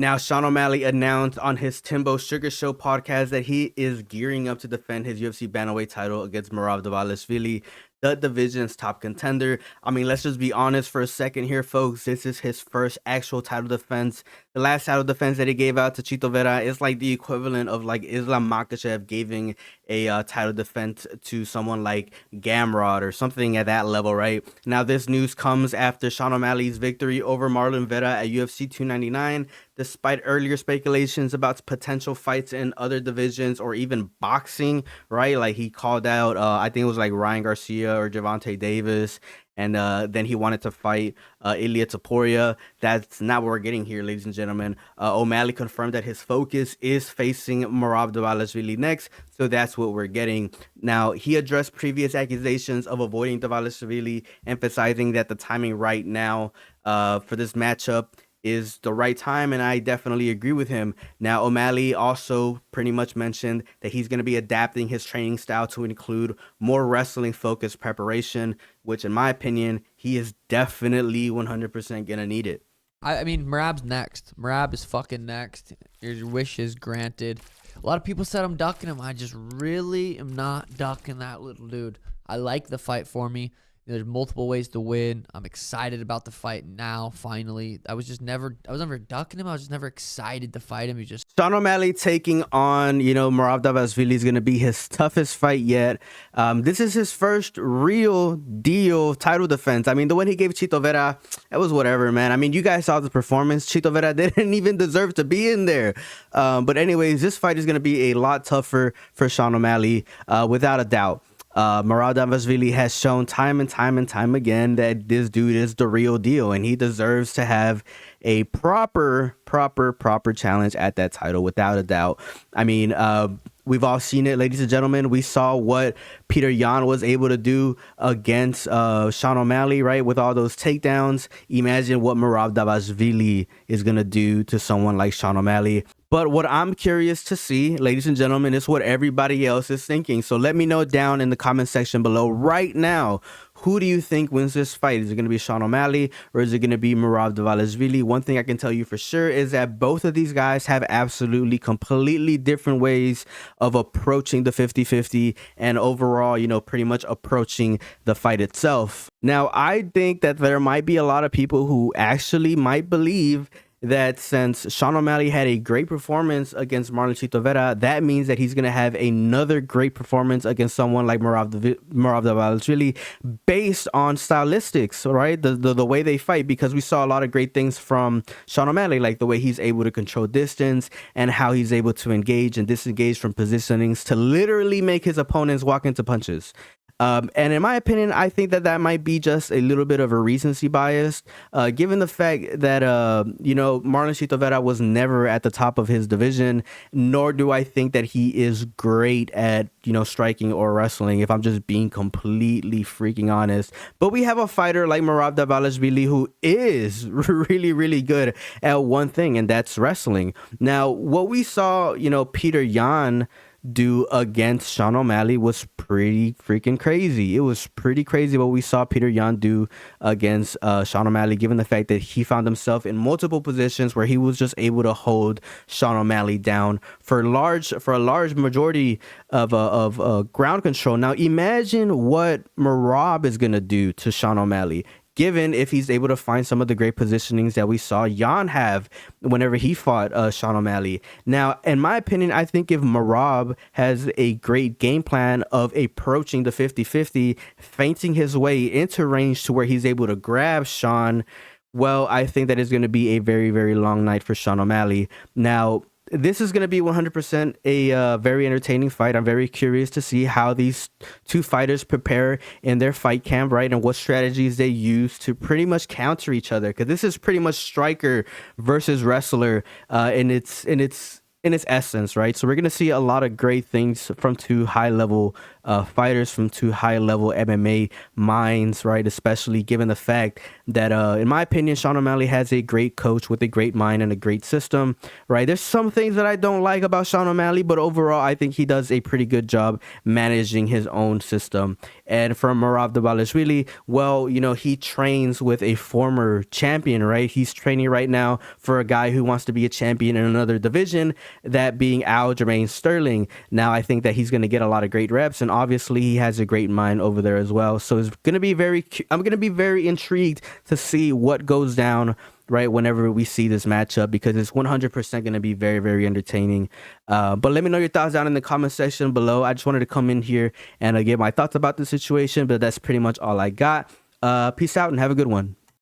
Now, Sean O'Malley announced on his Timbo Sugar Show podcast that he is gearing up to defend his UFC bantamweight title against Merab Dvalishvili, the division's top contender. I mean, let's just be honest for a second here, folks. This is his first actual title defense. The last title defense that he gave out to Chito Vera is like the equivalent of like Islam Makhachev giving a title defense to someone like Gamrod or something at that level, right? Now, this news comes after Sean O'Malley's victory over Marlon Vera at UFC 299. Despite earlier speculations about potential fights in other divisions or even boxing, right? Like he called out, I think it was like Ryan Garcia or Gervonta Davis, and then he wanted to fight Ilia Topuria. That's not what we're getting here, ladies and gentlemen. O'Malley confirmed that his focus is facing Merab Dvalishvili next, so that's what we're getting. Now, he addressed previous accusations of avoiding Dvalishvili, emphasizing that the timing right now for this matchup is the right time, and I definitely agree with him. Now, O'Malley also pretty much mentioned that he's going to be adapting his training style to include more wrestling-focused preparation, which, in my opinion, he is definitely 100% going to need it. I mean, Merab's next. Merab is fucking next. Your wish is granted. A lot of people said I'm ducking him. I just really am not ducking that little dude. I like the fight for me. There's multiple ways to win. I'm excited about the fight now, finally. I was never ducking him. I was just never excited to fight him. He just... Sean O'Malley taking on, Merab Dvalishvili is going to be his toughest fight yet. This is his first real deal title defense. I mean, the one he gave Chito Vera, that was whatever, man. I mean, you guys saw the performance. Chito Vera didn't even deserve to be in there. But anyways, this fight is going to be a lot tougher for Sean O'Malley, without a doubt. Merab Dvalishvili has shown time and time again that this dude is the real deal, and he deserves to have a proper challenge at that title, without a doubt. I mean, we've all seen it, ladies and gentlemen. We saw what Peter Yan was able to do against Sean O'Malley, right, with all those takedowns. Imagine what Merab Dvalishvili is going to do to someone like Sean O'Malley. But what I'm curious to see, ladies and gentlemen, is what everybody else is thinking. So let me know down in the comment section below right now, who do you think wins this fight? Is it going to be Sean O'Malley or is it going to be Merab Dvalishvili? One thing I can tell you for sure is that both of these guys have absolutely completely different ways of approaching the 50-50 and overall, pretty much approaching the fight itself. Now, I think that there might be a lot of people who actually might believe that since Sean O'Malley had a great performance against Marlon Chito Vera, that means that he's going to have another great performance against someone like Merab Dvalishvili based on stylistics, right? The way they fight, because we saw a lot of great things from Sean O'Malley, like the way he's able to control distance and how he's able to engage and disengage from positionings to literally make his opponents walk into punches. And in my opinion, I think that might be just a little bit of a recency bias, given the fact that, Marlon Chito Vera was never at the top of his division, nor do I think that he is great at, striking or wrestling, if I'm just being completely freaking honest. But we have a fighter like Merab Dvalishvili who is really, really good at one thing, and that's wrestling. Now, what we saw, Peter Yan do against Sean O'Malley was pretty freaking crazy. It was pretty crazy what we saw Peter Yan do against Sean O'Malley, given the fact that he found himself in multiple positions where he was just able to hold Sean O'Malley down for a large majority of ground control. Now imagine what Merab is gonna do to Sean O'Malley, given if he's able to find some of the great positionings that we saw Yan have whenever he fought Sean O'Malley. Now, in my opinion, I think if Merab has a great game plan of approaching the 50-50, feinting his way into range to where he's able to grab Sean, well, I think that is going to be a very, very long night for Sean O'Malley. Now, this is going to be 100% a very entertaining fight. I'm very curious to see how these two fighters prepare in their fight camp, right? And what strategies they use to pretty much counter each other. Because this is pretty much striker versus wrestler in its in its essence, right? So we're gonna see a lot of great things from two high level fighters, from two high level MMA minds, right? Especially given the fact that, in my opinion, Sean O'Malley has a great coach with a great mind and a great system, right? There's some things that I don't like about Sean O'Malley, but overall, I think he does a pretty good job managing his own system. And for Merab Dvalishvili, well, he trains with a former champion, right? He's training right now for a guy who wants to be a champion in another division, that being Aljamain Sterling. Now, I think that he's going to get a lot of great reps, and obviously he has a great mind over there as well. So it's going to be I'm going to be very intrigued to see what goes down, right, whenever we see this matchup, because it's 100% going to be very, very entertaining. But let me know your thoughts down in the comment section below. I just wanted to come in here and get my thoughts about the situation, but that's pretty much all I got. Peace out and have a good one.